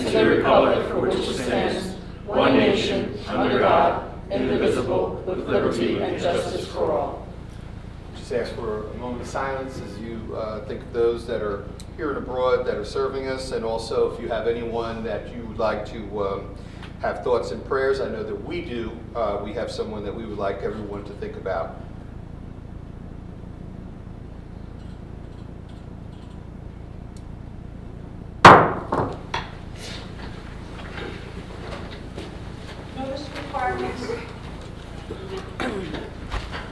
to the republic for which it stands, one nation, under God, indivisible, with liberty and justice for all. Just ask for a moment of silence as you think of those that are here and abroad that are serving us, and also if you have anyone that you would like to have thoughts and prayers. I know that we do. We have someone that we would like everyone to think about. Notice requirements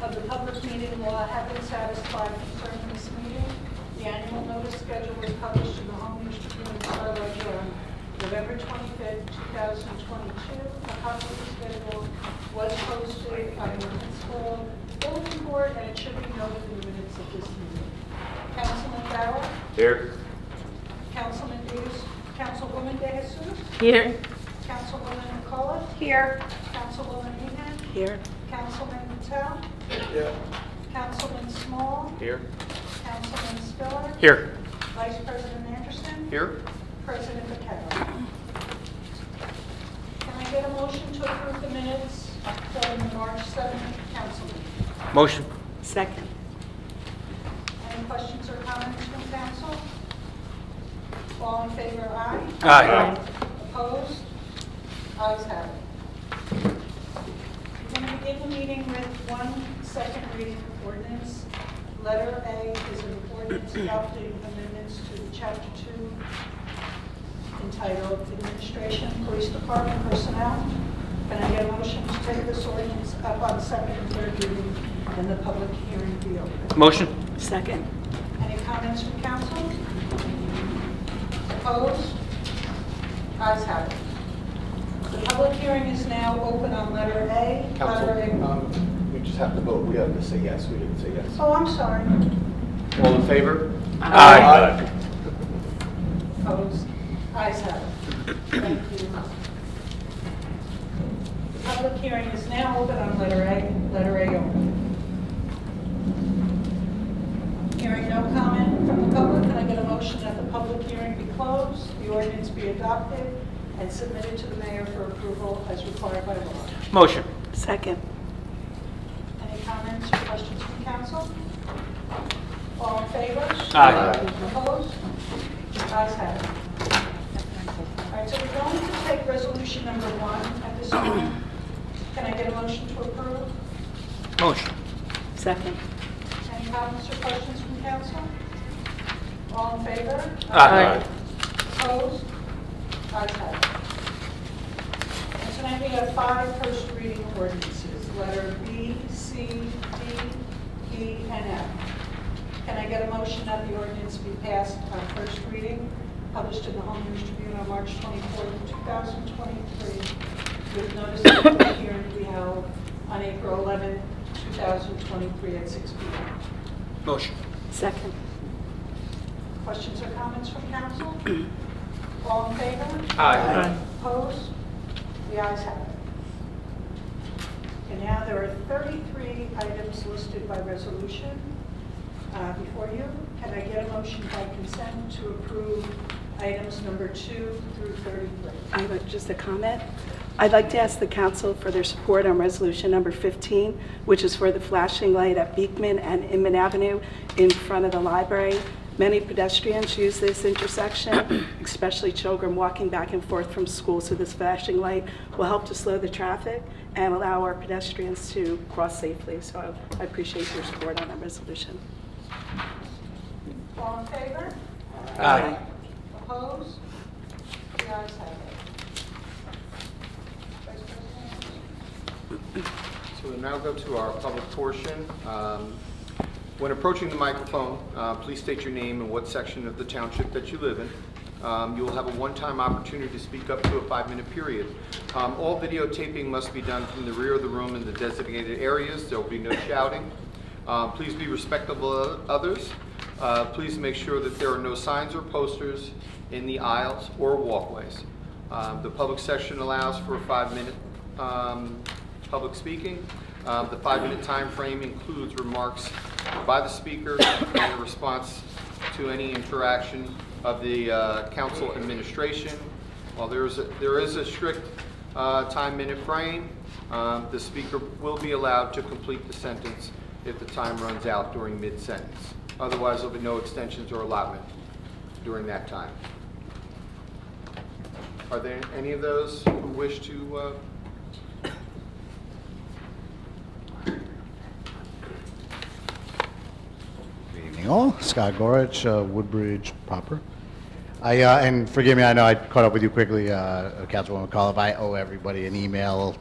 of the public meeting law have been satisfied concerning this meeting. The annual notice schedule was published in the Home News Tribune and Star Ledger on November 25th, 2022. A copy of the schedule was posted on the municipal bulletin board, and it should be noted in the minutes of this meeting. Councilman Bauer? Here. Councilman Davis? Councilwoman De Jesus? Here. Councilwoman McCullough? Here. Councilwoman Egan? Here. Councilman Patel? Yeah. Councilman Small? Here. Councilman Spiller? Here. Vice President Anderson? Here. President McCarroll? Can I get a motion to approve the minutes from the March 7th council meeting? Motion. Second. Any questions or comments from council? All in favor, aye? Aye. Opposed? Ayes have it. We're going to begin the meeting with one second reading of ordinance. Letter A is an ordinance adopting amendments to Chapter 2 entitled Administration, Police Department Personnel. Can I get a motion to take this ordinance up on second and third reading and the public hearing be open? Motion. Second. Any comments from council? Opposed? Ayes have it. The public hearing is now open on letter A. Letter A. We just have to vote. We have to say yes. We didn't say yes. Oh, I'm sorry. All in favor? Aye. Opposed? Ayes have it. Thank you. The public hearing is now open on letter A. Letter A open. Hearing no comment from the public, can I get a motion that the public hearing be closed, the ordinance be adopted, and submitted to the mayor for approval as required by law? Motion. Second. Any comments or questions from council? All in favor? Aye. Opposed? Ayes have it. All right, so we're going to take resolution number 1 at this time. Can I get a motion to approve? Motion. Second. Any comments or questions from council? All in favor? Aye. Opposed? Ayes have it. And tonight we have 5 first reading ordinances, letter B, C, D, E, and F. Can I get a motion that the ordinance be passed on first reading, published in the Home News Tribune on March 24th, 2023, with notice of the public hearing to be held on April 11th, 2023 at 6 p.m. Motion. Second. Questions or comments from council? All in favor? Aye. Opposed? The ayes have it. And now there are 33 items listed by resolution before you. Can I get a motion by consent to approve items number 2 through 33? I have just a comment. I'd like to ask the council for their support on resolution number 15, which is for the flashing light at Beekman and Inman Avenue in front of the library. Many pedestrians use this intersection, especially children walking back and forth from school, so this flashing light will help to slow the traffic and allow our pedestrians to cross safely. So I appreciate your support on that resolution. All in favor? Aye. Opposed? The ayes have it. Vice President? So we'll now go to our public portion. When approaching the microphone, please state your name and what section of the township that you live in. You will have a one-time opportunity to speak up to a 5-minute period. All videotaping must be done from the rear of the room in the designated areas. There will be no shouting. Please be respectful of others. Please make sure that there are no signs or posters in the aisles or walkways. The public session allows for a 5-minute public speaking. The 5-minute time frame includes remarks by the speaker and a response to any interaction of the council administration, While there is a strict time-minute frame, the speaker will be allowed to complete the sentence if the time runs out during mid-sentence. Otherwise, there'll be no extensions or allotment during that time. Are there any of those who wish to? Good evening all. Scott Gorich, Woodbridge proper. And forgive me, I know I caught up with you quickly, Councilwoman McAuliffe. I owe everybody an email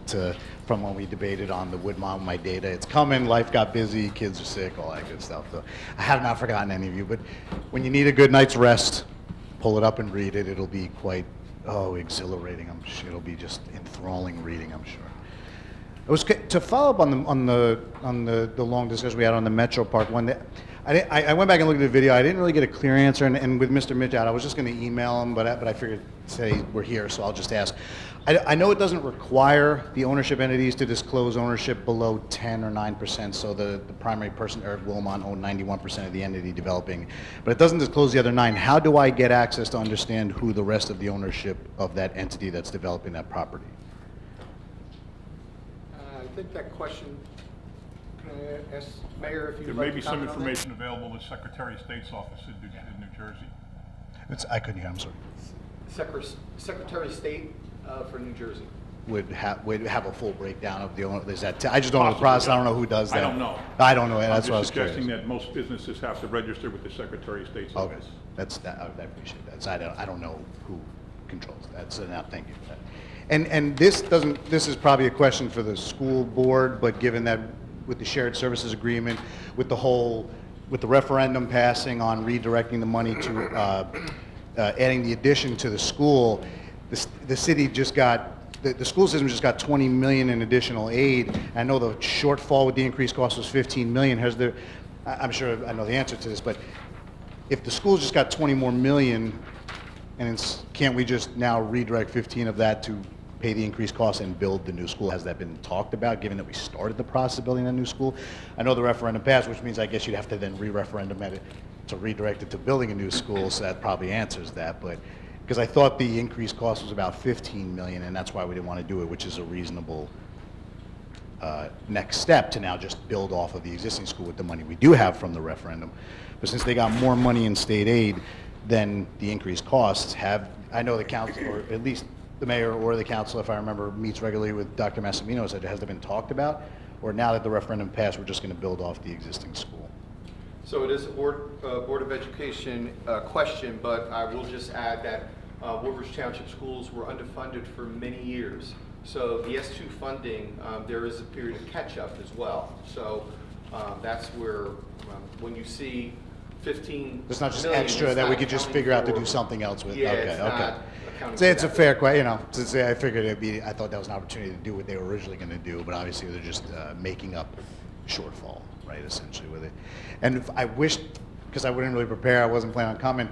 from when we debated on the Woodmont My Data. It's coming, life got busy, kids are sick, all that good stuff. So I have not forgotten any of you, but when you need a good night's rest, pull it up and read it. It'll be quite, exhilarating. I'm sure it'll be just enthralling reading, I'm sure. It was to follow up on the long discussion we had on the Metro Park one. I went back and looked at the video. I didn't really get a clear answer, and with Mr. Mitch out, I was just going to email him, but I figured today we're here, so I'll just ask. I know it doesn't require the ownership entities to disclose ownership below 10 or 9%, so the primary person, Eric Wilmot, owned 91% of the entity developing, but it doesn't disclose the other 9. How do I get access to understand who the rest of the ownership of that entity that's developing that property? I think that question, can I ask Mayor if you'd There like may to be some comment on that? information available at Secretary of State's office in New Jersey. I couldn't hear, I'm sorry. Secretary of State for New Jersey. Would have a full breakdown of the owner. Is that? I just don't know the Possibly, process. yeah. I don't know who does that. I don't know. I don't know. That's what I was I'm just suggesting curious. that most businesses have to register with the Secretary of State's Okay, office. that's that. I appreciate that. So I don't know who controls that. So now, thank you for that. And this doesn't. This is probably a question for the school board, but given that with the shared services agreement, with the referendum passing on redirecting the money to adding the addition to the school, the city just got. The school system just got 20 million in additional aid. I know the shortfall with the increased cost was 15 million. I'm sure I know the answer to this, but if the school's just got 20 more million, and can't we just now redirect 15 of that to pay the increased costs and build the new school? Has that been talked about, given that we started the process of building a new school? I know the referendum passed, which means I guess you'd have to then re-referendum it to redirect it to building a new school, so that probably answers that, but because I thought the increased cost was about 15 million, and that's why we didn't want to do it, which is a reasonable next step to now just build off of the existing school with the money we do have from the referendum. But since they got more money in state aid than the increased costs, I know the council, or at least the mayor or the council, if I remember, meets regularly with Dr. Massimino, said, has that been talked about? Or now that the referendum passed, we're just going to build off the existing school? So it is a Board of Education question, but I will just add that Woodbridge Township schools were underfunded for many years. So the S2 funding, there is a period of catch-up as well. So that's where, when you see 15 It's not just million, extra it's that we not could just accounting figure out to for- do something else with. Yeah, Okay, it's okay. not accounting So for it's a that. fair question, to say, I figured I thought that was an opportunity to do what they were originally going to do, but obviously they're just making up shortfall, right, essentially with it. And if I wished, because I wouldn't really prepare, I wasn't planning on coming,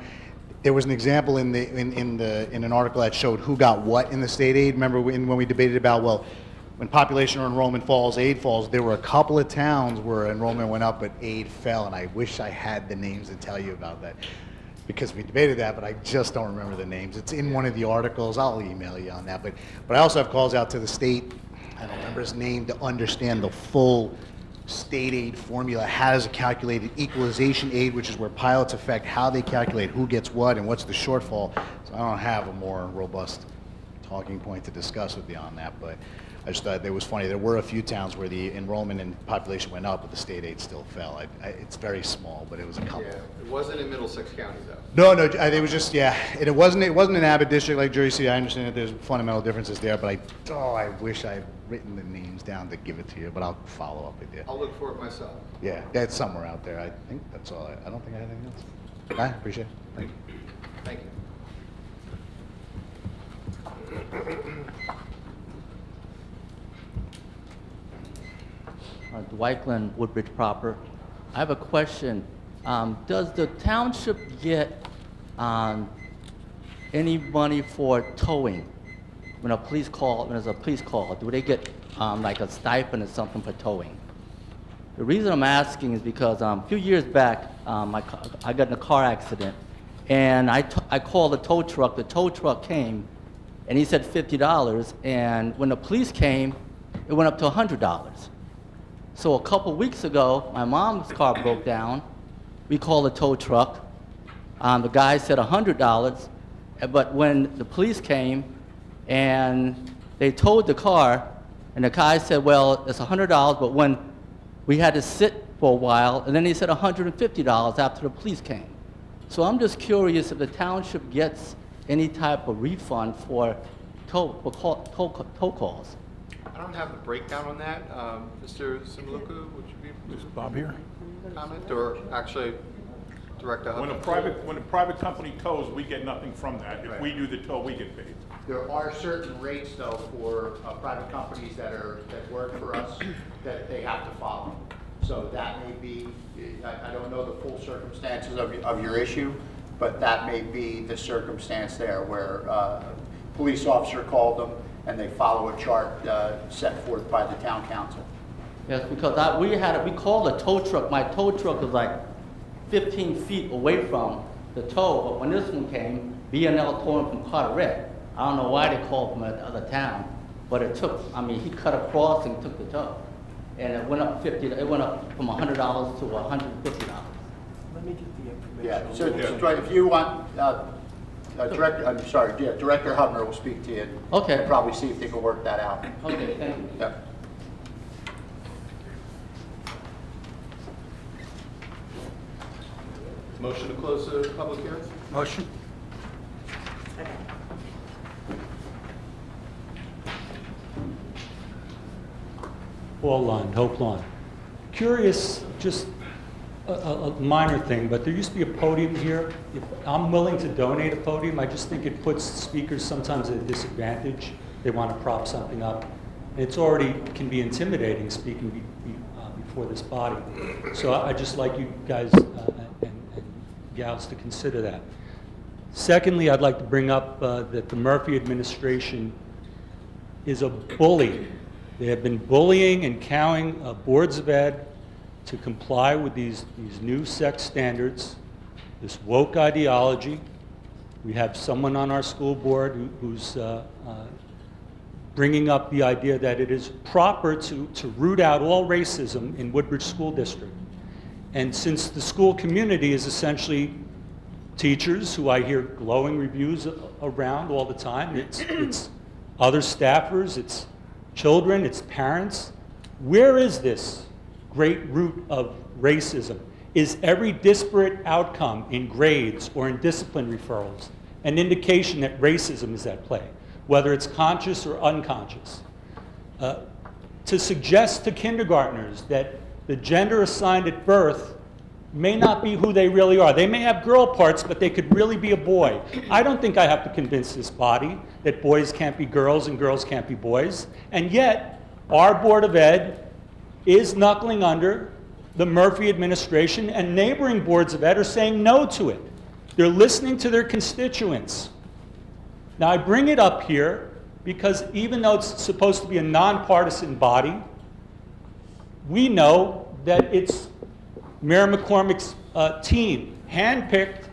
there was an example in an article that showed who got what in the state aid. Remember when we debated about, well, when population or enrollment falls, aid falls, there were a couple of towns where enrollment went up but aid fell, and I wish I had the names to tell you about that, because we debated that, but I just don't remember the names. It's in one of the articles. I'll email you on that. But I also have calls out to the state, I don't remember his name, to understand the full state aid formula. How does it calculate equalization aid, which is where pilots affect how they calculate who gets what and what's the shortfall. So I don't have a more robust talking point to discuss with you on that, but I just thought it was funny. There were a few towns where the enrollment and population went up, but the state aid still fell. It's very small, but it was a couple. Yeah, it wasn't in Middlesex County though. No, it was just, yeah, and it wasn't an Abbott district like Jersey City. I understand that there's fundamental differences there, but I wish I had written the names down to give it to you, but I'll follow up with you. I'll look for it myself. Yeah, that's somewhere out there. I think that's all. I don't think I have anything else. I appreciate it. Thank you. Thank you. Dwight Glenn, Woodbridge proper. I have a question. Does the township get any money for towing? When there's a police call, do they get like a stipend or something for towing? The reason I'm asking is because a few years back, I got in a car accident, and I called the tow truck. The tow truck came, and he said $50, and when the police came, it went up to $100. So a couple weeks ago, my mom's car broke down. We called a tow truck. The guy said $100, but when the police came and they towed the car, and the guy said, well, it's $100, but when we had to sit for a while, and then he said $150 after the police came. So I'm just curious if the township gets any type of refund for tow calls. I don't have the breakdown on that. Mr. Simuluka, would you be? Is Bob here? Comment, or actually, Director When Hudson? a private company tows, we get nothing from that. If we do the tow, we get paid. There are certain rates, though, for private companies that work for us, that they have to follow. So that may be, I don't know the full circumstances of your issue, but that may be the circumstance there where a police officer called them and they follow a chart set forth by the town council. Yes, because we called a tow truck. My tow truck was like 15 feet away from the tow, but when this one came, B&L towed him from Carteret. I don't know why they called from the other town, but he cut across and took the tow. And it went up it went up from $100 to $150. Yeah, so if you want, Director Hubner will speak to you. Okay. And probably see if they can work that out. Okay, thank you. Yep. Motion to close the public hearing? Motion. Paul Lund, Hope Lawn. Curious, just a minor thing, but there used to be a podium here. If I'm willing to donate a podium, I just think it puts speakers sometimes at a disadvantage. They want to prop something up. And it's already can be intimidating speaking before this body. So I just like you guys and gals to consider that. Secondly, I'd like to bring up that the Murphy administration is a bully. They have been bullying and cowing boards of ed to comply with these new sex standards, this woke ideology. We have someone on our school board who's bringing up the idea that it is proper to root out all racism in Woodbridge School District. And since the school community is essentially teachers who I hear glowing reviews around all the time, it's other staffers, it's children, it's parents. Where is this great root of racism? Is every disparate outcome in grades or in discipline referrals an indication that racism is at play, whether it's conscious or unconscious? To suggest to kindergartners that the gender assigned at birth may not be who they really are. They may have girl parts, but they could really be a boy. I don't think I have to convince this body that boys can't be girls and girls can't be boys. And yet, our Board of Ed is knuckling under the Murphy administration, and neighboring boards of ed are saying no to it. They're listening to their constituents. Now, I bring it up here because even though it's supposed to be a nonpartisan body, we know that it's Mayor McCormick's team, handpicked,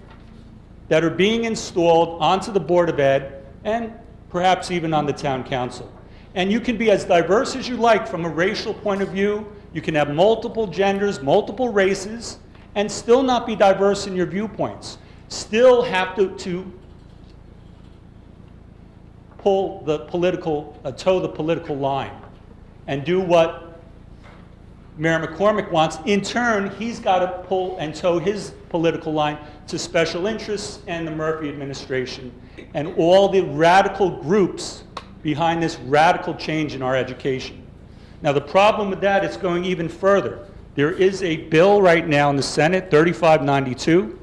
that are being installed onto the Board of Ed and perhaps even on the town council. And you can be as diverse as you like from a racial point of view. You can have multiple genders, multiple races, and still not be diverse in your viewpoints. Still have to pull the political, toe the political line and do what Mayor McCormick wants. In turn, he's got to pull and toe his political line to special interests and the Murphy administration and all the radical groups behind this radical change in our education. Now, the problem with that is going even further. There is a bill right now in the Senate, 3592,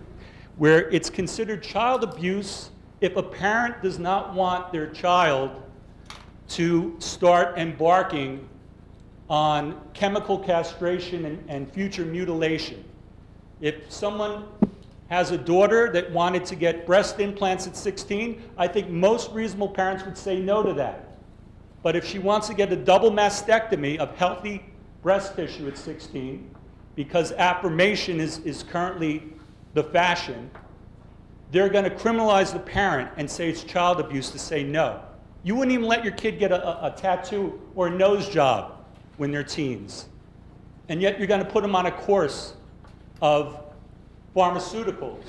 where it's considered child abuse if a parent does not want their child to start embarking on chemical castration and future mutilation. If someone has a daughter that wanted to get breast implants at 16, I think most reasonable parents would say no to that. But if she wants to get a double mastectomy of healthy breast tissue at 16, because affirmation is currently the fashion, they're going to criminalize the parent and say it's child abuse to say no. You wouldn't even let your kid get a tattoo or a nose job when they're teens. And yet you're going to put them on a course of pharmaceuticals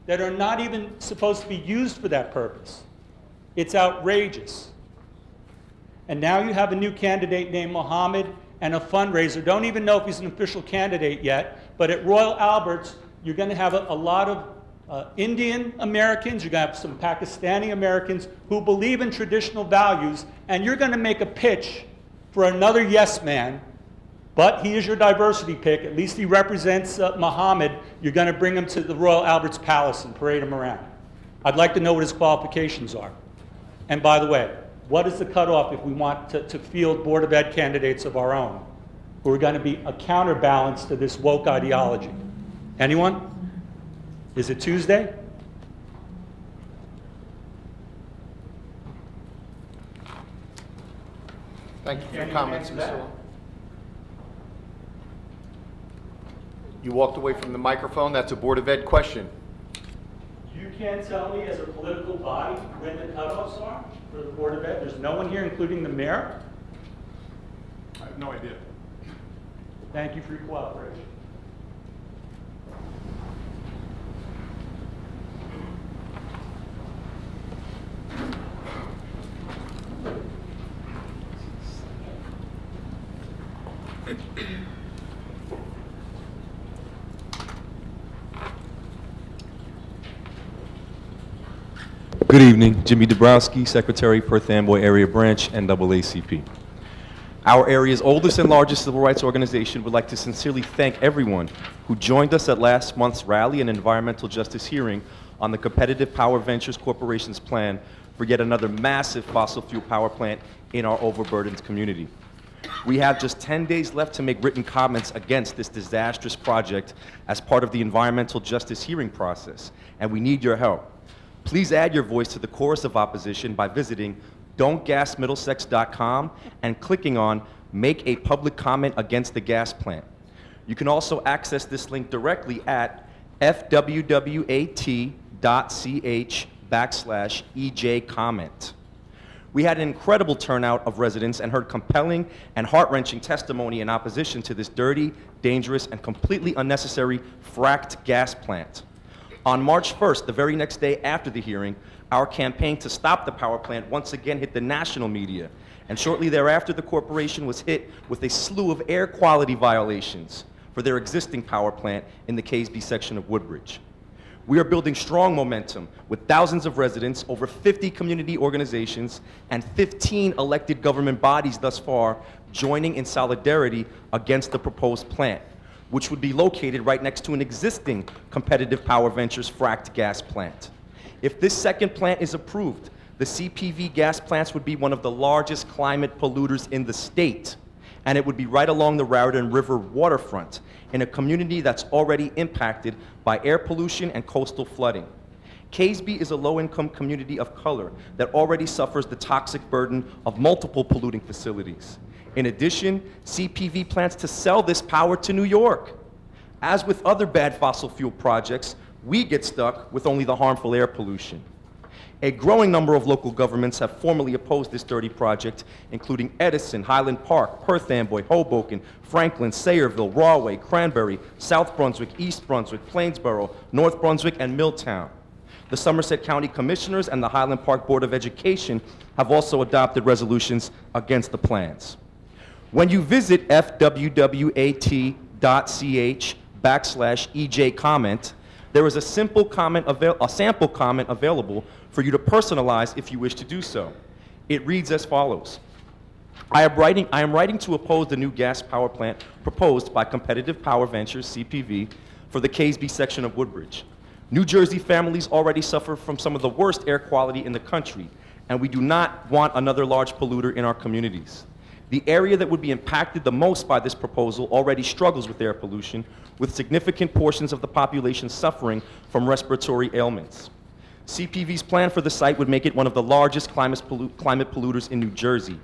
that are not even supposed to be used for that purpose. It's outrageous. And now you have a new candidate named Mohammed and a fundraiser. Don't even know if he's an official candidate yet, but at Royal Albert's, you're going to have a lot of Indian Americans, you're going to have some Pakistani Americans who believe in traditional values, and you're going to make a pitch for another yes man, but he is your diversity pick. At least he represents Mohammed. You're going to bring him to the Royal Albert's Palace and parade him around. I'd like to know what his qualifications are. And by the way, what is the cutoff if we want to field Board of Ed candidates of our own who are going to be a counterbalance to this woke ideology? Anyone? Is it Tuesday? Thank you for your comments, Mr. Long. You walked away from the microphone. That's a Board of Ed question. You can't tell me as a political body when the cutoffs are for the Board of Ed? There's no one here, including the mayor? I have no idea. Thank you for your cooperation. Good evening, Jimmy Dabrowski, Secretary, Perth Amboy Area Branch, NAACP. Our area's oldest and largest civil rights organization would like to sincerely thank everyone who joined us at last month's rally and environmental justice hearing on the Competitive Power Ventures Corporation's plan for yet another massive fossil fuel power plant in our overburdened community. We have just 10 days left to make written comments against this disastrous project as part of the environmental justice hearing process, and we need your help. Please add your voice to the chorus of opposition by visiting don'tgasmiddlesex.com and clicking on Make a Public Comment Against the Gas Plant. You can also access this link directly at fwwat.ch/EJ comment. We had an incredible turnout of residents and heard compelling and heart-wrenching testimony in opposition to this dirty, dangerous, and completely unnecessary fracked gas plant. On March 1st, the very next day after the hearing, our campaign to stop the power plant once again hit the national media, and shortly thereafter the corporation was hit with a slew of air quality violations for their existing power plant in the Caseby section of Woodbridge. We are building strong momentum with thousands of residents, over 50 community organizations, and 15 elected government bodies thus far joining in solidarity against the proposed plant, which would be located right next to an existing Competitive Power Ventures fracked gas plant. If this second plant is approved, the CPV gas plants would be one of the largest climate polluters in the state, and it would be right along the Raritan River waterfront in a community that's already impacted by air pollution and coastal flooding. Caseby is a low-income community of color that already suffers the toxic burden of multiple polluting facilities. In addition, CPV plans to sell this power to New York. As with other bad fossil fuel projects, we get stuck with only the harmful air pollution. A growing number of local governments have formally opposed this dirty project, including Edison, Highland Park, Perth Amboy, Hoboken, Franklin, Sayreville, Rahway, Cranberry, South Brunswick, East Brunswick, Plainsboro, North Brunswick, and Milltown. The Somerset County Commissioners and the Highland Park Board of Education have also adopted resolutions against the plans. When you visit fwwat.ch/EJ comment, there is a sample comment available for you to personalize if you wish to do so. It reads as follows. I am writing to oppose the new gas power plant proposed by Competitive Power Ventures, CPV, for the Caseby section of Woodbridge. New Jersey families already suffer from some of the worst air quality in the country, and we do not want another large polluter in our communities. The area that would be impacted the most by this proposal already struggles with air pollution, with significant portions of the population suffering from respiratory ailments. CPV's plan for the site would make it one of the largest climate polluters in New Jersey,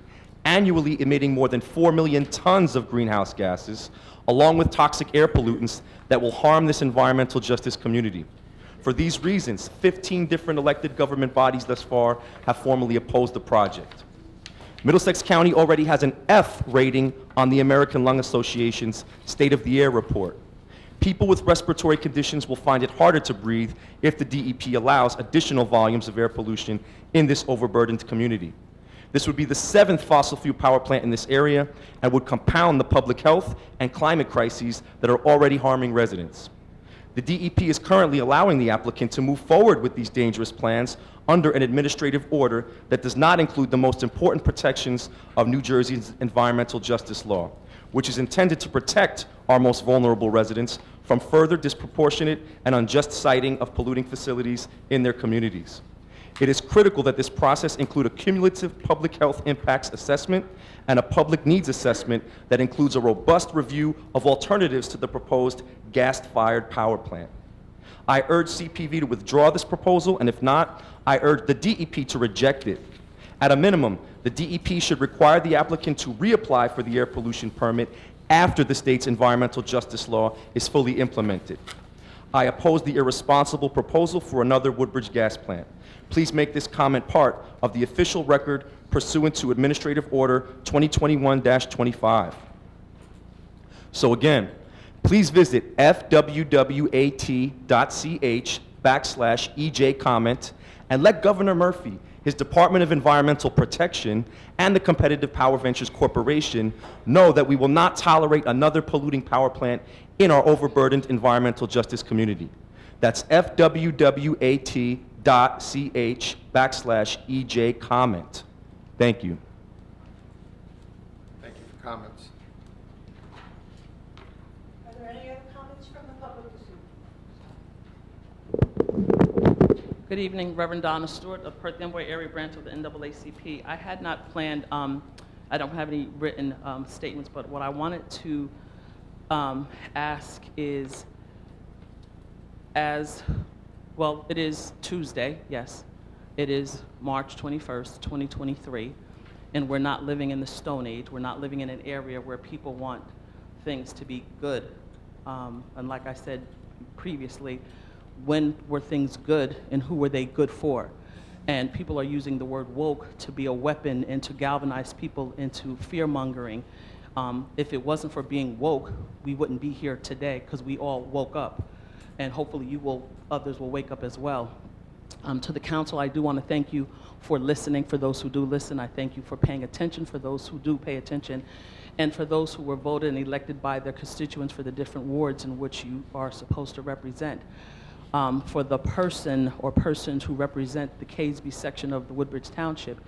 annually emitting more than 4 million tons of greenhouse gases, along with toxic air pollutants that will harm this environmental justice community. For these reasons, 15 different elected government bodies thus far have formally opposed the project. Middlesex County already has an F rating on the American Lung Association's State of the Air report. People with respiratory conditions will find it harder to breathe if the DEP allows additional volumes of air pollution in this overburdened community. This would be the 7th fossil fuel power plant in this area and would compound the public health and climate crises that are already harming residents. The DEP is currently allowing the applicant to move forward with these dangerous plans under an administrative order that does not include the most important protections of New Jersey's environmental justice law, which is intended to protect our most vulnerable residents from further disproportionate and unjust siting of polluting facilities in their communities. It is critical that this process include a cumulative public health impacts assessment and a public needs assessment that includes a robust review of alternatives to the proposed gas-fired power plant. I urge CPV to withdraw this proposal, and if not, I urge the DEP to reject it. At a minimum, the DEP should require the applicant to reapply for the air pollution permit after the state's environmental justice law is fully implemented. I oppose the irresponsible proposal for another Woodbridge gas plant. Please make this comment part of the official record pursuant to Administrative Order 2021-25. So again, please visit fwwat.ch/EJ comment and let Governor Murphy, his Department of Environmental Protection, and the Competitive Power Ventures Corporation know that we will not tolerate another polluting power plant in our overburdened environmental justice community. That's fwwat.ch/EJ comment. Thank you. Thank you for comments. Are there any other comments from the public this evening? Good evening, Reverend Donna Stewart of Perth Amboy Area Branch of the NAACP. I had not planned, I don't have any written statements, but what I wanted to ask is, well, it is Tuesday, yes. It is March 21st, 2023, and we're not living in the Stone Age. We're not living in an area where people want things to be good. And like I said previously, when were things good and who were they good for? And people are using the word woke to be a weapon and to galvanize people into fear-mongering. If it wasn't for being woke, we wouldn't be here today because we all woke up. And hopefully others will wake up as well. To the council, I do want to thank you for listening. For those who do listen, I thank you for paying attention. For those who do pay attention, and for those who were voted and elected by their constituents for the different wards in which you are supposed to represent. For the person or persons who represent the Caseby section of the Woodbridge Township,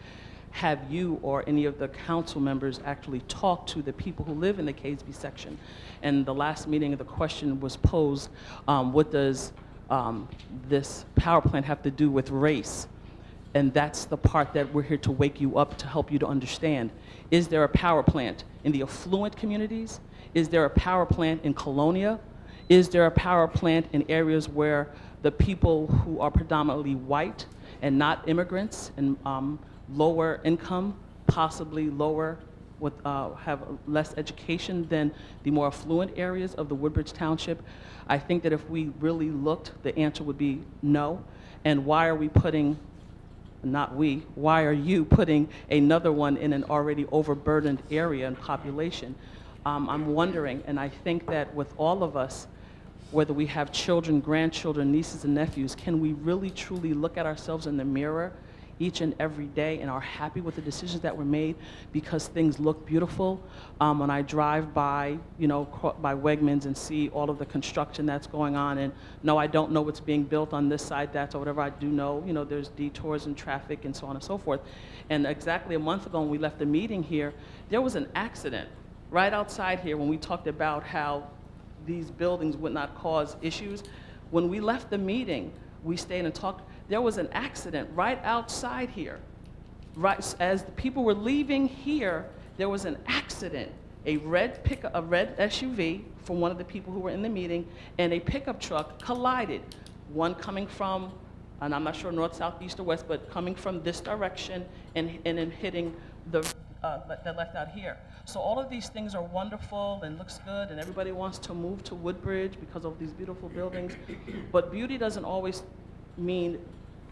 have you or any of the council members actually talked to the people who live in the Caseby section? And the last meeting, the question was posed, what does this power plant have to do with race? And that's the part that we're here to wake you up, to help you to understand. Is there a power plant in the affluent communities? Is there a power plant in Colonia? Is there a power plant in areas where the people who are predominantly white and not immigrants and lower income, possibly lower, have less education than the more affluent areas of the Woodbridge Township? I think that if we really looked, the answer would be no. And why are we putting, not we, why are you putting another one in an already overburdened area and population? I'm wondering, and I think that with all of us, whether we have children, grandchildren, nieces and nephews, can we really truly look at ourselves in the mirror each and every day and are happy with the decisions that were made because things look beautiful? When I drive by, by Wegmans and see all of the construction that's going on, and no, I don't know what's being built on this side, that, or whatever. I do know, there's detours and traffic and so on and so forth. And exactly a month ago when we left the meeting here, there was an accident right outside here when we talked about how these buildings would not cause issues. When we left the meeting, we stayed and talked. There was an accident right outside here. Right as the people were leaving here, there was an accident. A red SUV from one of the people who were in the meeting and a pickup truck collided. One coming from, and I'm not sure north, south, east, or west, but coming from this direction and then hitting the that left out here. So all of these things are wonderful and looks good, and everybody wants to move to Woodbridge because of these beautiful buildings. But beauty doesn't always mean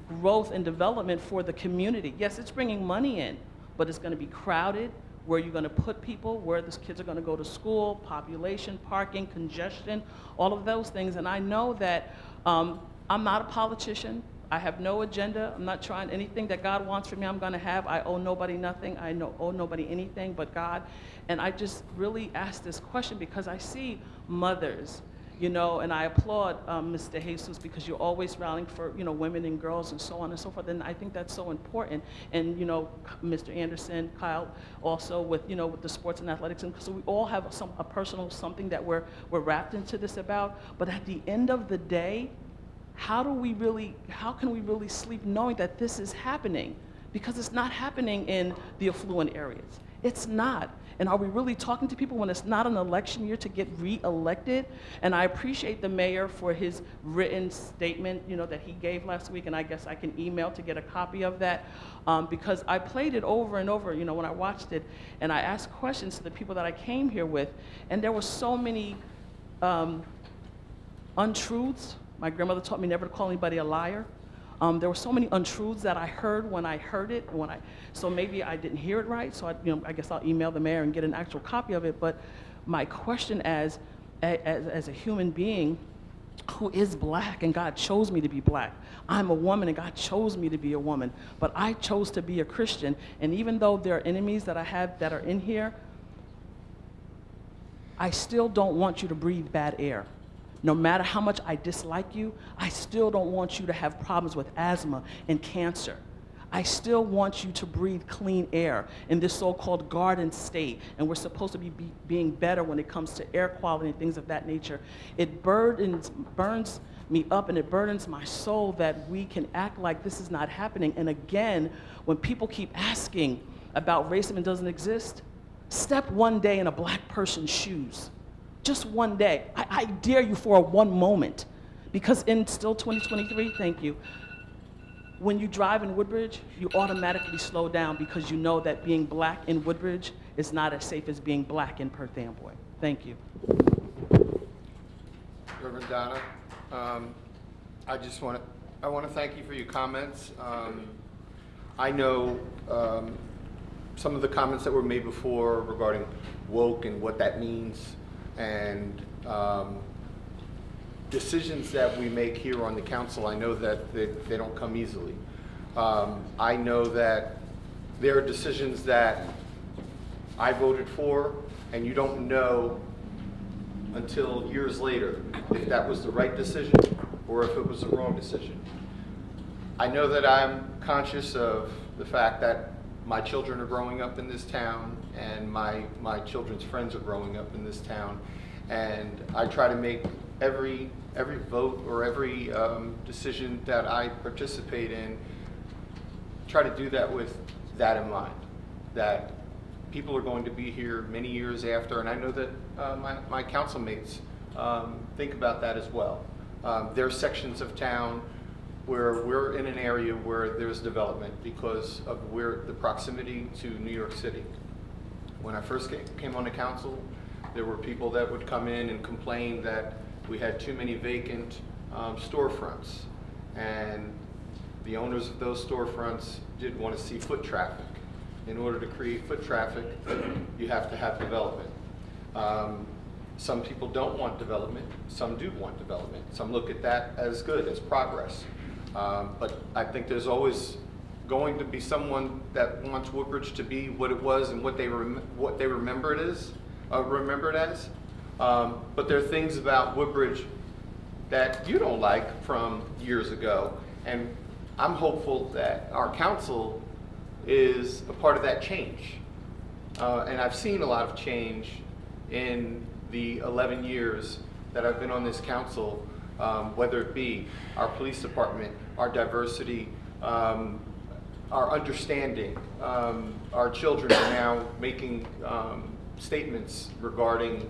growth and development for the community. Yes, it's bringing money in, but it's going to be crowded. Where you're going to put people, where the kids are going to go to school, population, parking, congestion, all of those things. And I know that I'm not a politician. I have no agenda. I'm not trying anything that God wants for me. I'm going to have. I owe nobody nothing. I owe nobody anything but God. And I just really ask this question because I see mothers, you know, and I applaud Mr. Jesus because you're always rallying for, you know, women and girls and so on and so forth. And I think that's so important. And, you know, Mr. Anderson, Kyle, also with, you know, with the sports and athletics. And so we all have a personal something that we're wrapped into this about. But at the end of the day, how can we really sleep knowing that this is happening? Because it's not happening in the affluent areas. It's not. And are we really talking to people when it's not an election year to get re-elected? And I appreciate the mayor for his written statement, you know, that he gave last week, and I guess I can email to get a copy of that, because I played it over and over, you know, when I watched it, and I asked questions to the people that I came here with, and there were so many untruths. My grandmother taught me never to call anybody a liar. There were so many untruths that I heard when I heard it, so maybe I didn't hear it right, so I guess I'll email the mayor and get an actual copy of it. But my question as a human being who is black, and God chose me to be black. I'm a woman and God chose me to be a woman, but I chose to be a Christian. And even though there are enemies that I have that are in here, I still don't want you to breathe bad air. No matter how much I dislike you, I still don't want you to have problems with asthma and cancer. I still want you to breathe clean air in this so-called garden state, and we're supposed to be being better when it comes to air quality and things of that nature. It burns me up and it burdens my soul that we can act like this is not happening. And again, when people keep asking about racism doesn't exist, step one day in a black person's shoes. Just one day. I dare you for one moment, because in still 2023, thank you, when you drive in Woodbridge, you automatically slow down because you know that being black in Woodbridge is not as safe as being black in Perth Amboy. Thank you. Reverend Donna, I want to thank you for your comments. I know some of the comments that were made before regarding woke and what that means, and decisions that we make here on the council, I know that they don't come easily. I know that there are decisions that I voted for, and you don't know until years later if that was the right decision or if it was the wrong decision. I know that I'm conscious of the fact that my children are growing up in this town, and my children's friends are growing up in this town, and I try to make every vote or every decision that I participate in, try to do that with that in mind, that people are going to be here many years after, and I know that my council mates think about that as well. There are sections of town where we're in an area where there's development because of the proximity to New York City. When I first came on the council, there were people that would come in and complain that we had too many vacant storefronts, and the owners of those storefronts did want to see foot traffic. In order to create foot traffic, you have to have development. Some people don't want development, some do want development. Some look at that as good, as progress. But I think there's always going to be someone that wants Woodbridge to be what it was and what they remember it as. But there are things about Woodbridge that you don't like from years ago, and I'm hopeful that our council is a part of that change. And I've seen a lot of change in the 11 years that I've been on this council, whether it be our police department, our diversity, our understanding. Our children are now making statements regarding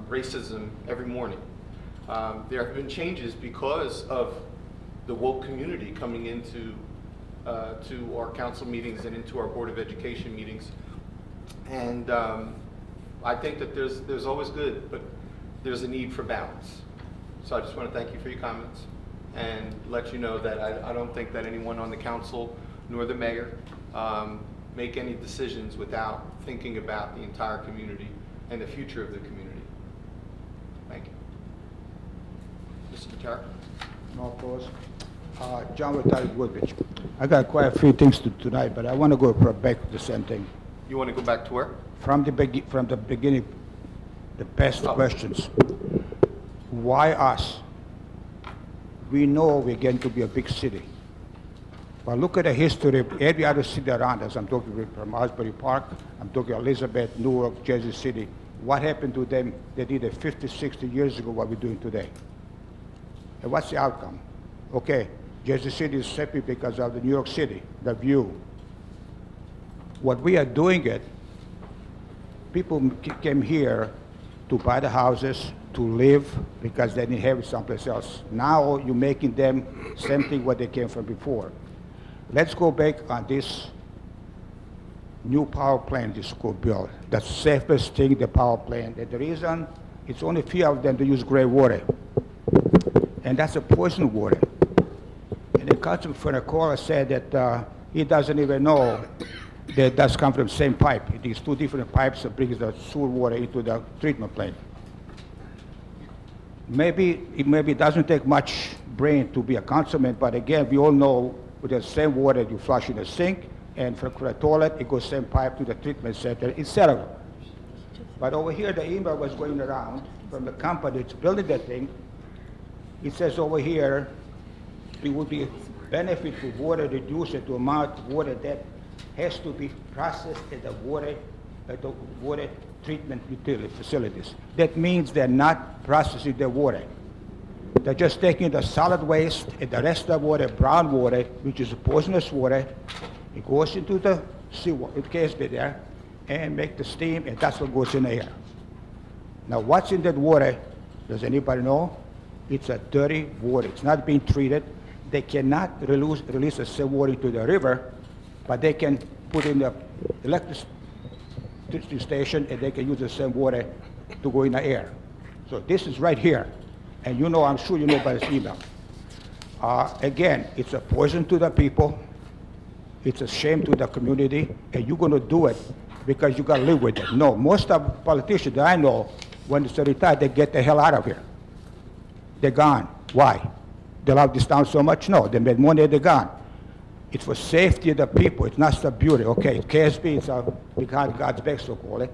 racism every morning. There have been changes because of the woke community coming into to our council meetings and into our Board of Education meetings, And I think that there's always good, but there's a need for balance. So I just want to thank you for your comments and let you know that I don't think that anyone on the council nor the mayor make any decisions without thinking about the entire community and the future of the community. Thank you. Mr. Patera? No opposed. John Vitale, Woodbridge. I got quite a few things to tonight, but I want to go back to the same thing. You want to go back to where? From the beginning, the best questions. Why us? We know we're going to be a big city. But look at the history of every other city around us. I'm talking from Asbury Park, I'm talking Elizabeth, Newark, Jersey City. What happened to them? They did it 50, 60 years ago, what we're doing today. And what's the outcome? Okay, Jersey City is happy because of the New York City, the view. What we are doing it, people came here to buy the houses, to live, because they didn't have it someplace else. Now you're making them same thing what they came from before. Let's go back on this new power plant this school built. The safest thing, the power plant. And the reason, it's only few of them to use gray water. And that's a poison water. And the customer for the caller said that he doesn't even know that it does come from the same pipe. It is two different pipes that brings the sewer water into the treatment plant. Maybe it doesn't take much brain to be a consummate, but again, we all know with the same water you flush in the sink, and for the toilet, it goes same pipe to the treatment center, etc. But over here, the email was going around from the company that's building that thing. It says over here, it would be benefit for water reducer to amount of water that has to be processed at the water treatment utility facilities. That means they're not processing the water. They're just taking the solid waste and the rest of the water, brown water, which is poisonous water. It goes into the seawater, it can't be there, and make the steam, and that's what goes in the air. Now, what's in that water? Does anybody know? It's a dirty water. It's not being treated. They cannot release the same water into the river, but they can put in the electricity station, and they can use the same water to go in the air. So this is right here. And you know, I'm sure you know by this email. Again, it's a poison to the people. It's a shame to the community. And you're going to do it because you got to live with it. No, most of the politicians that I know, when they retire, they get the hell out of here. They're gone. Why? They love this town so much? No, they made money, they're gone. It's for safety of the people. It's not the beauty. Okay, KSB is behind God's back, so call it.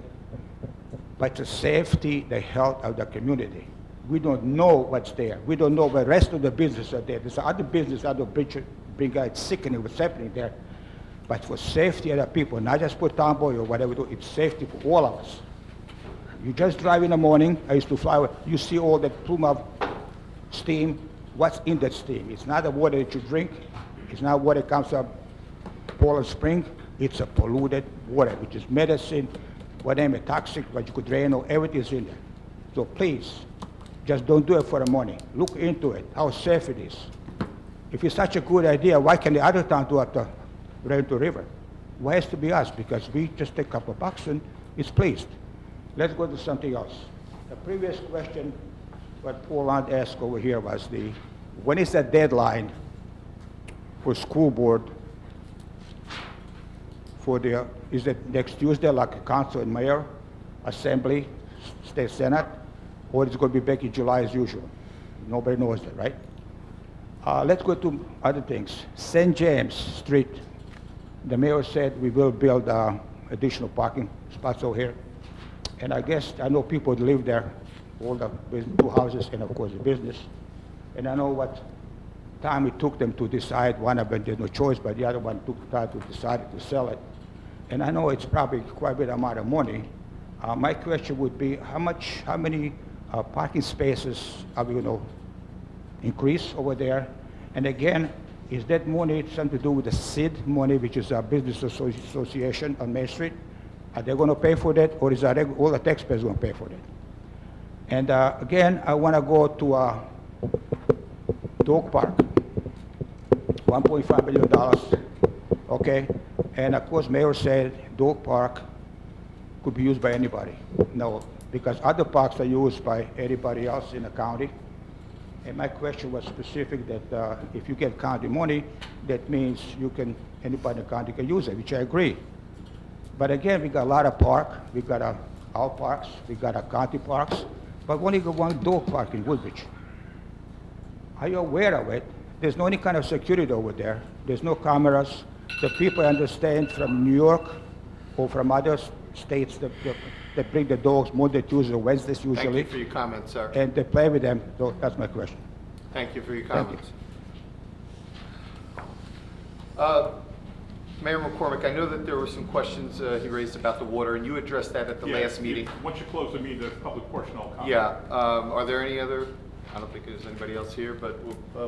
But it's the safety, the health of the community. We don't know what's there. We don't know the rest of the business are there. There's other business, other bring guys sick and what's happening there. But for safety of the people, not just for Tomboy or whatever, it's safety for all of us. You just drive in the morning, I used to fly away, you see all that plume of steam. What's in that steam? It's not the water that you drink. It's not water that comes from Poland Spring. It's a polluted water, which is medicine, whatever, toxic, what you could drain, or everything is in there. So please, just don't do it for the money. Look into it, how safe it is. If it's such a good idea, why can the other town do it to drain to river? Why has to be us? Because we just take a couple bucks and it's pleased. Let's go to something else. The previous question, what Paul Land asked over here was when is the deadline for school board for is it next Tuesday, like a council and mayor, assembly, state senate, or is it going to be back in July as usual? Nobody knows that, right? Let's go to other things. St. James Street, the mayor said we will build additional parking spots over here. And I guess, I know people that live there, all the two houses and of course the business. And I know what time it took them to decide. One of them did no choice, but the other one took time to decide to sell it. And I know it's probably quite a bit amount of money. My question would be, how many parking spaces are we going to increase over there? And again, is that money something to do with the SID money, which is a business association on Main Street? Are they going to pay for that, or is that all the taxpayers going to pay for that? And again, I want to go to Oak Park, $1.5 million, okay? And of course, Mayor said Oak Park could be used by anybody. No, because other parks are used by anybody else in the county. And my question was specific that if you get county money, that means anybody in the county can use it, which I agree. But again, we got a lot of park. We got our parks, we got our county parks, but we only got one dog park in Woodbridge. Are you aware of it? There's no any kind of security over there. There's no cameras. The people understand from New York or from other states that bring the dogs Monday, Tuesday, Wednesdays usually. Thank you for your comments, sir. And they play with them, so that's my question. Thank you for your Thank you. comments. Mayor McCormick, I know that there were some questions he raised about the water, and you addressed that at the Yeah, last meeting. Once you close the meeting, the public portion, I'll comment. Yeah, are there any other, I don't think there's anybody else here, but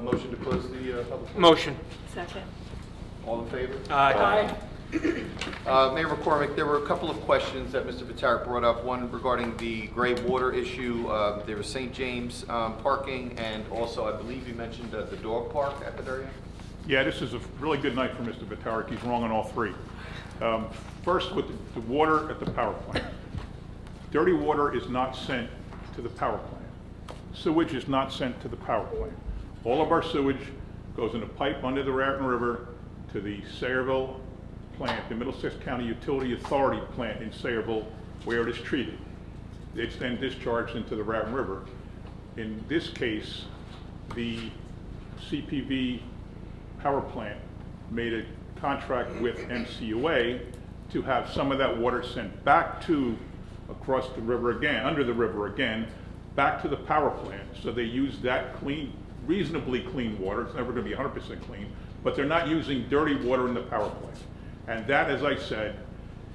motion to close the public portion? Motion. Second. All in favor? Aye. Mayor McCormick, there were a couple of questions that Mr. Vitaric brought up, one regarding the gray water issue. There was St. James parking, and also I believe you mentioned the dog park at the very end. Yeah, this is a really good night for Mr. Vitaric. He's wrong on all three. First, with the water at the power plant. Dirty water is not sent to the power plant. Sewage is not sent to the power plant. All of our sewage goes in a pipe under the Raritan River to the Sayreville plant, the Middlesex County Utility Authority plant in Sayreville, where it is treated. It's then discharged into the Raritan River. In this case, the CPV power plant made a contract with MCUA to have some of that water sent back to across the river again, under the river again, back to the power plant. So they use that clean, reasonably clean water. It's never going to be 100% clean, but they're not using dirty water in the power plant. And that, as I said,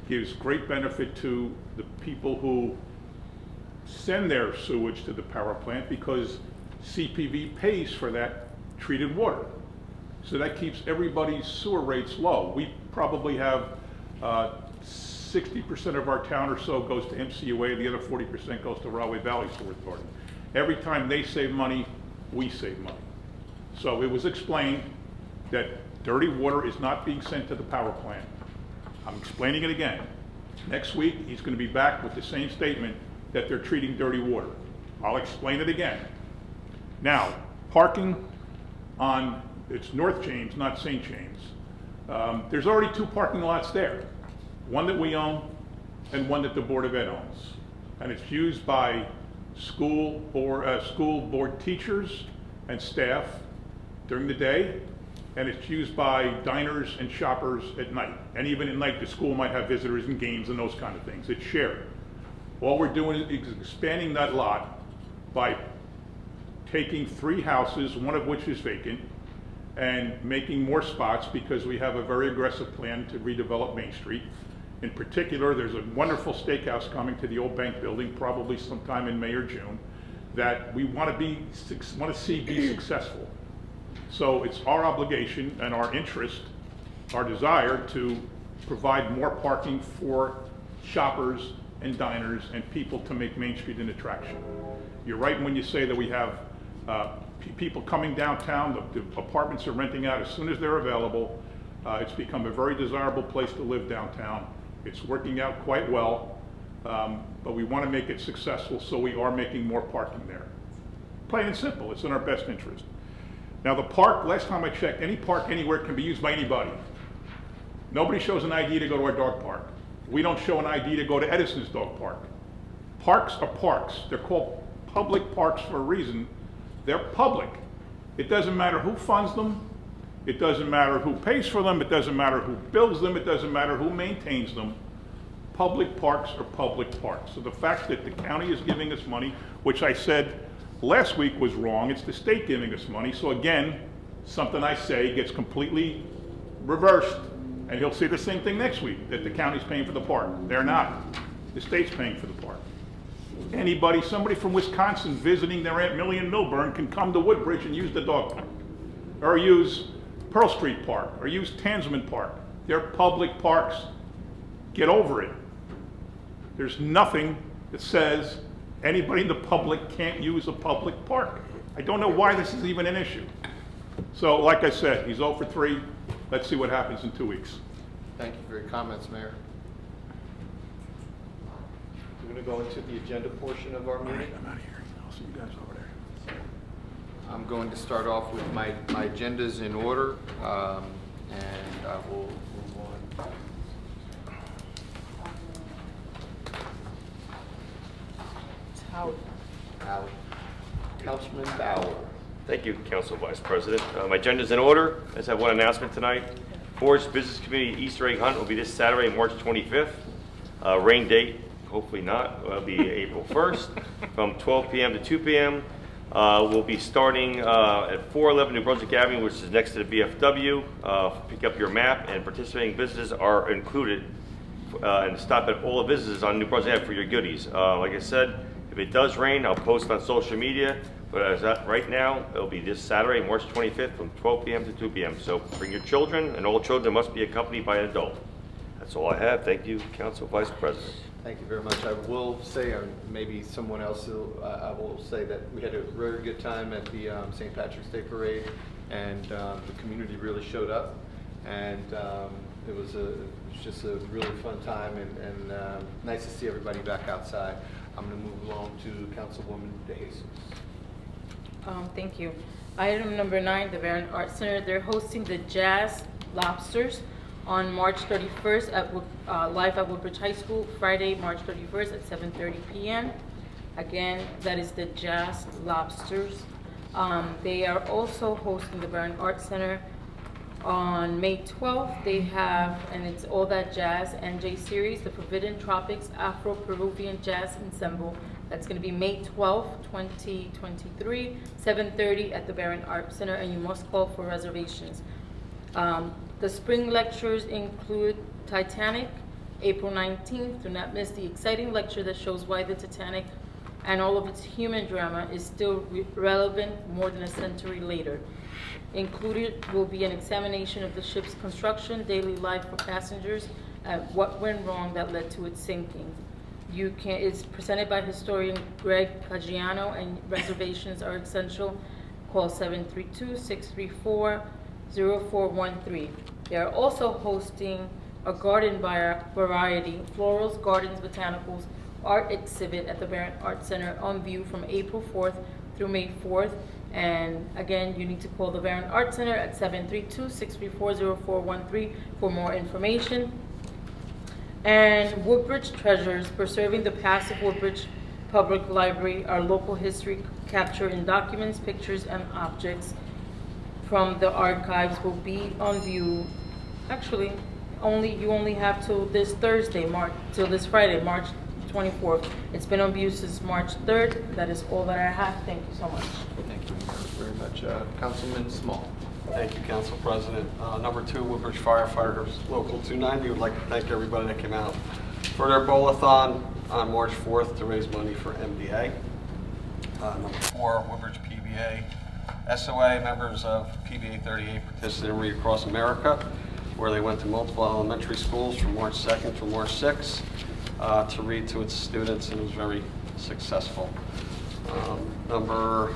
gives great benefit to the people who send their sewage to the power plant because CPV pays for that treated water. So that keeps everybody's sewer rates low. We probably have 60% of our town or so goes to MCUA, the other 40% goes to Rahway Valley Sewer Authority. Every time they save money, we save money. So it was explained that dirty water is not being sent to the power plant. I'm explaining it again. Next week, he's going to be back with the same statement that they're treating dirty water. I'll explain it again. Now, parking on, it's North James, not St. James. There's already two parking lots there. One that we own and one that the Board of Ed owns. And it's used by school board teachers and staff during the day, and it's used by diners and shoppers at night. And even at night, the school might have visitors and games and those kind of things. It's shared. All we're doing is expanding that lot by taking 3 houses, one of which is vacant, and making more spots because we have a very aggressive plan to redevelop Main Street. In particular, there's a wonderful steakhouse coming to the old bank building, probably sometime in May or June, that we want to see be successful. So it's our obligation and our interest, our desire to provide more parking for shoppers and diners and people to make Main Street an attraction. You're right when you say that we have people coming downtown, the apartments are renting out as soon as they're available. It's become a very desirable place to live downtown. It's working out quite well, but we want to make it successful, so we are making more parking there. Plain and simple, it's in our best interest. Now the park, last time I checked, any park anywhere can be used by anybody. Nobody shows an ID to go to our dog park. We don't show an ID to go to Edison's dog park. Parks are parks. They're called public parks for a reason. They're public. It doesn't matter who funds them. It doesn't matter who pays for them. It doesn't matter who builds them. It doesn't matter who maintains them. Public parks are public parks. So the fact that the county is giving us money, which I said last week was wrong, it's the state giving us money. So again, something I say gets completely reversed, and he'll say the same thing next week, that the county's paying for the park. They're not. The state's paying for the park. Anybody, somebody from Wisconsin visiting their Aunt Millie in Millburn can come to Woodbridge and use the dog park, or use Pearl Street Park, or use Tansman Park. They're public parks. Get over it. There's nothing that says anybody in the public can't use a public park. I don't know why this is even an issue. So, like I said, he's 0 for 3. Let's see what happens in 2 weeks. Thank you for your comments, Mayor. We're going to go into the agenda portion of our meeting. I'm out of here. I'll see you guys over there. I'm going to start off with my agendas in order, and I will move on. Howie. Councilman Bauer. Thank you, Council Vice President. My agenda's in order. I just have one announcement tonight. Forest Business Community Easter egg hunt will be this Saturday, March 25th. Rain date, hopefully not, will be April 1st from 12 p.m. to 2 p.m. We'll be starting at 411 New Brunswick Avenue, which is next to the BFW. Pick up your map, and participating businesses are included. And stop at all the businesses on New Brunswick Avenue for your goodies. Like I said, if it does rain, I'll post on social media. But as of right now, it'll be this Saturday, March 25th, from 12 p.m. to 2 p.m. So bring your children, and all children must be accompanied by an adult. That's all I have. Thank you, Council Vice President. Thank you very much. I will say, or maybe someone else, I will say that we had a very good time at the St. Patrick's Day Parade, and the community really showed up, and it was just a really fun time, and nice to see everybody back outside. I'm going to move along to Councilwoman DeJesus. Thank you. Item number 9, the Barron Arts Center. They're hosting the Jazz Lobsters on March 31st at live at Woodbridge High School, Friday, March 31st at 7:30 p.m. Again, that is the Jazz Lobsters. They are also hosting the Barron Arts Center on May 12th. They have, and it's All That Jazz NJ Series, the Forbidden Tropics Afro-Peruvian Jazz Ensemble. That's going to be May 12th, 2023, 7:30 at the Barron Arts Center, and you must call for reservations. The spring lectures include Titanic, April 19th. Do not miss the exciting lecture that shows why the Titanic and all of its human drama is still relevant more than a century later. Included will be an examination of the ship's construction, daily life for passengers, and what went wrong that led to its sinking. It's presented by historian Greg Caggiano, and reservations are essential. Call 732-634-0413. They are also hosting a garden variety, florals, gardens, botanicals, art exhibit at the Barron Arts Center on view from April 4th through May 4th. And again, you need to call the Barron Arts Center at 732-634-0413 for more information. And Woodbridge Treasures, preserving the past of Woodbridge Public Library, our local history captured in documents, pictures, and objects from the archives will be on view. Actually, you only have till this Friday, March 24th. It's been on view since March 3rd. That is all that I have. Thank you so much. Thank you very much. Councilman Small. Thank you, Council President. Number 2, Woodbridge Firefighters Local 290 would like to thank everybody that came out for their bowl-a-thon on March 4th to raise money for MDA. Number 4, Woodbridge PBA SOA, members of PBA 38 participated in Read Across America, where they went to multiple elementary schools from March 2nd to March 6th to read to its students, and it was very successful. Number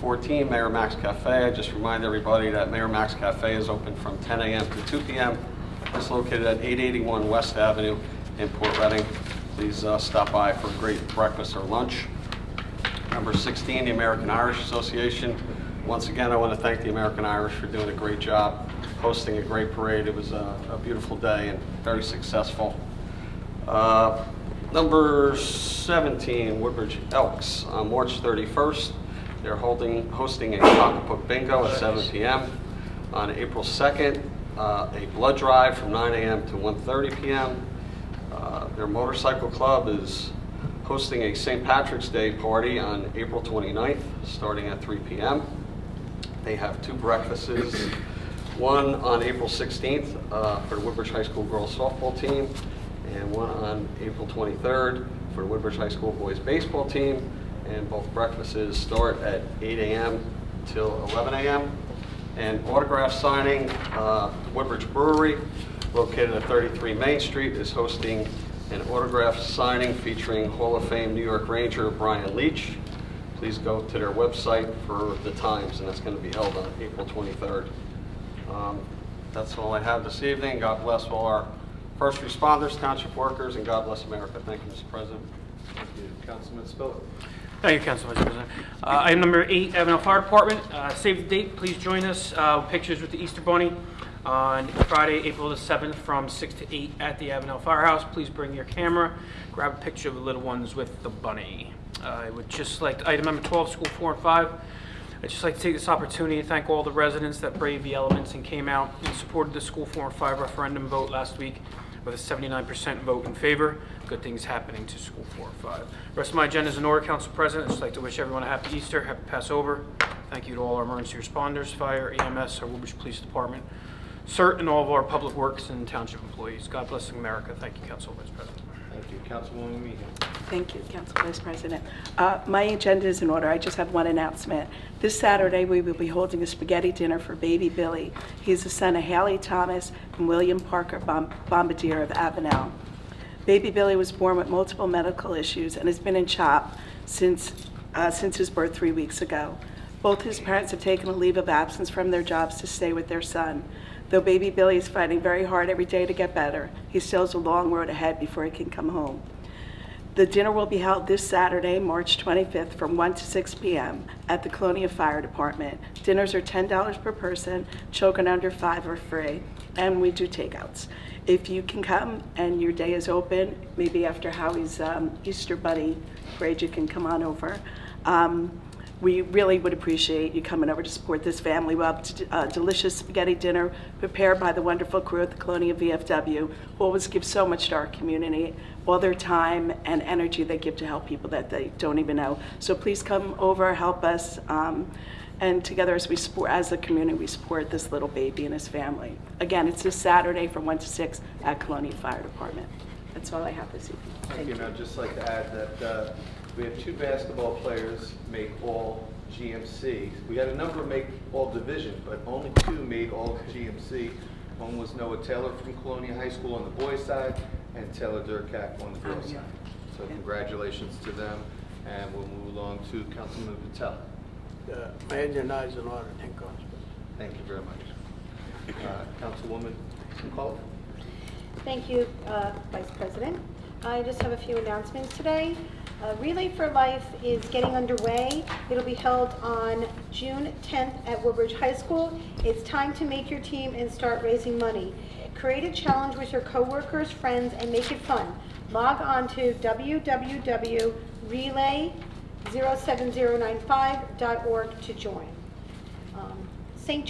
14, Mayor Max Cafe. I just remind everybody that Mayor Max Cafe is open from 10 a.m. to 2 p.m. It's located at 881 West Avenue in Port Reading. Please stop by for a great breakfast or lunch. Number 16, the American Irish Association. Once again, I want to thank the American Irish for doing a great job hosting a great parade. It was a beautiful day and very successful. Number 17, Woodbridge Elks. On March 31st, they're hosting a pocketbook bingo at 7 p.m. On April 2nd, a blood drive from 9 a.m. to 1:30 p.m. Their motorcycle club is hosting a St. Patrick's Day party on April 29th, starting at 3 p.m. They have 2 breakfasts, one on April 16th for the Woodbridge High School girls softball team, and one on April 23rd for the Woodbridge High School boys baseball team. And both breakfasts start at 8 a.m. till 11 a.m. And autograph signing, Woodbridge Brewery, located at 33 Main Street, is hosting an autograph signing featuring Hall of Fame New York Ranger Brian Leach. Please go to their website for the times, and that's going to be held on April 23rd. That's all I have this evening. God bless all our first responders, township workers, and God bless America. Thank you, Mr. President. Thank you. Councilman Spiller. Thank you, Council Vice President. Item number 8, Avenel Fire Department. Save the date, please join us. Pictures with the Easter Bunny on Friday, April the 7th from 6 to 8 at the Avenel Firehouse. Please bring your camera. Grab a picture of the little ones with the bunny. I would just like to, item number 12, School 4 and 5. I'd just like to take this opportunity to thank all the residents that braved the elements and came out and supported the School 4 and 5 referendum vote last week with a 79% vote in favor. Good things happening to School 4 and 5. The rest of my agenda is in order, Council President. I'd just like to wish everyone a happy Easter, happy Passover. Thank you to all our emergency responders, fire, EMS, our Woodbridge Police Department, CERT, and all of our public works and township employees. God bless America. Thank you, Council Vice President. Thank you. Councilwoman Meehan. Thank you, Council Vice President. My agenda is in order. I just have one announcement. This Saturday, we will be holding a spaghetti dinner for baby Billy. He is the son of Haley Thomas and William Parker Bombardier of Avenel. Baby Billy was born with multiple medical issues and has been in CHOP since his birth 3 weeks ago. Both his parents have taken a leave of absence from their jobs to stay with their son. Though baby Billy is fighting very hard every day to get better, he still has a long road ahead before he can come home. The dinner will be held this Saturday, March 25th from 1 to 6 p.m. at the Colonia Fire Department. Dinners are $10 per person, children under 5 are free, and we do takeouts. If you can come and your day is open, maybe after Howie's Easter Bunny parade, you can come on over. We really would appreciate you coming over to support this family. We'll have a delicious spaghetti dinner prepared by the wonderful crew at the Colonia VFW, who always give so much to our community, all their time and energy they give to help people that they don't even know. So please come over, help us, and together as a community, we support this little baby and his family. Again, it's this Saturday from 1 to 6 at Colonia Fire Department. That's all I have this evening. Thank you. And I'd just like to add that we have 2 basketball players make all GMC. We had a number make all division, but only 2 made all GMC. One was Noah Taylor from Colonia High School on the boys' side, and Taylor Durkak on the girls' side. So congratulations to them, and we'll move along to Councilman Patel. My agenda is in order. Thank God. Thank you very much. Councilwoman Simcoe. Thank you, Vice President. I just have a few announcements today. Relay for Life is getting underway. It'll be held on June 10th at Woodbridge High School. It's time to make your team and start raising money. Create a challenge with your coworkers, friends, and make it fun. Log on to www.relay07095.org to join. St.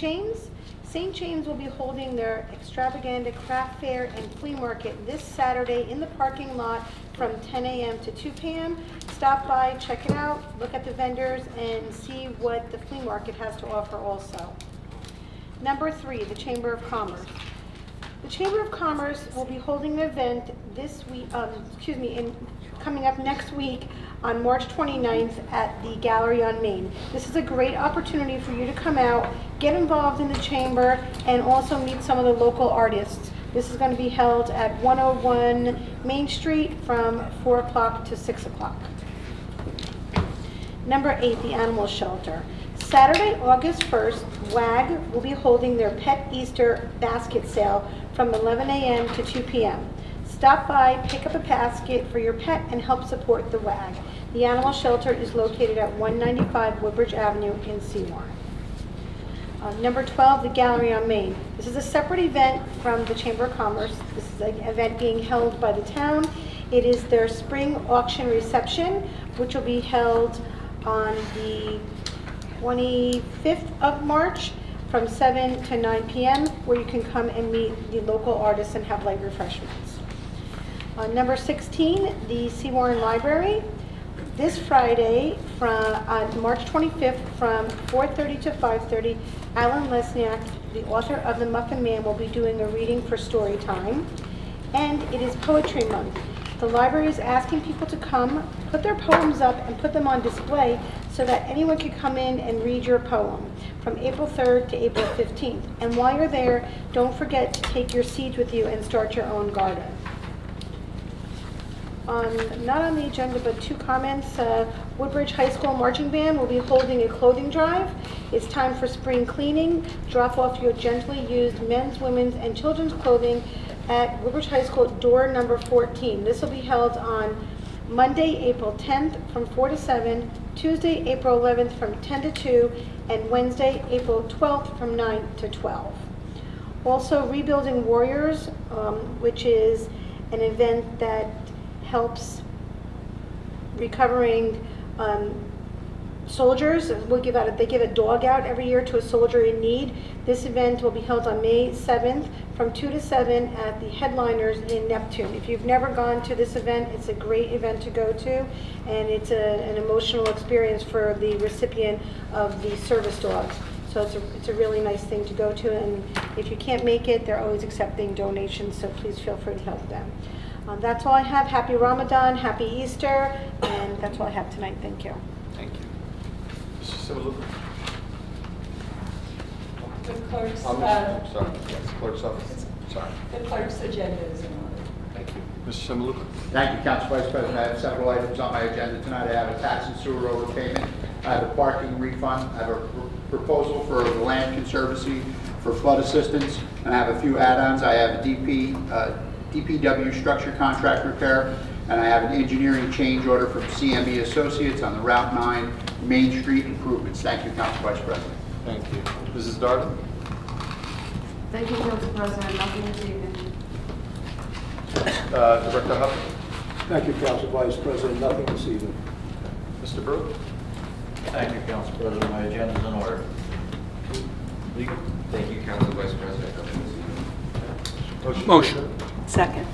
James will be holding their extravaganza craft fair and flea market this Saturday in the parking lot from 10 a.m. to 2 p.m. Stop by, check it out, look at the vendors, and see what the flea market has to offer also. Number 3, the Chamber of Commerce. The Chamber of Commerce will be holding an event this week, coming up next week on March 29th at the Gallery on Main. This is a great opportunity for you to come out, get involved in the Chamber, and also meet some of the local artists. This is going to be held at 101 Main Street from 4 o'clock to 6 o'clock. Number 8, the Animal Shelter. Saturday, August 1st, WAG will be holding their Pet Easter basket sale from 11 a.m. to 2 p.m. Stop by, pick up a basket for your pet, and help support the WAG. The Animal Shelter is located at 195 Woodbridge Avenue in Seymour. Number 12, the Gallery on Main. This is a separate event from the Chamber of Commerce. This is an event being held by the town. It is their spring auction reception, which will be held on the 25th of March from 7 to 9 p.m., where you can come and meet the local artists and have light refreshments. Number 16, the Seymour Library. This Friday, on March 25th, from 4:30 to 5:30, Alan Lesniak, the author of The Muffin Man, will be doing a reading for story time. And it is Poetry Month. The library is asking people to come, put their poems up, and put them on display so that anyone can come in and read your poem from April 3rd to April 15th. And while you're there, don't forget to take your seeds with you and start your own garden. Not on the agenda, but 2 comments. Woodbridge High School Marching Band will be holding a clothing drive. It's time for spring cleaning. Drop off your gently used men's, women's, and children's clothing at Woodbridge High School door number 14. This will be held on Monday, April 10th from 4 to 7, Tuesday, April 11th from 10 to 2, and Wednesday, April 12th from 9 to 12. Also, Rebuilding Warriors, which is an event that helps recovering soldiers. They give a dog out every year to a soldier in need. This event will be held on May 7th from 2 to 7 at the Headliners in Neptune. If you've never gone to this event, it's a great event to go to, and it's an emotional experience for the recipient of the service dogs. So it's a really nice thing to go to, and if you can't make it, they're always accepting donations, so please feel free to help them. That's all I have. Happy Ramadan, happy Easter, and that's all I have tonight. Thank you. Thank you. Mr. Simaluka? The clerk's, Sorry, yes, clerk's office. Sorry. the clerk's agenda is in order. Thank you. Mr. Simaluka? Thank you, Council Vice President. I have several items on my agenda tonight. I have a tax and sewer overpayment. I have a parking refund. I have a proposal for the Land Conservancy for flood assistance. And I have a few add-ons. I have a DPW structure contract repair. And I have an engineering change order from CME Associates on the Route 9 Main Street improvements. Thank you, Council Vice President. Thank you. Mrs. Darden? Thank you, Council President. Nothing this evening. Director Huff? Thank you, Council Vice President. Nothing this evening. Mr. Brew? Thank you, Council President. My agenda is in order. Legal? Thank you, Council Vice President. Motion? Motion. Second.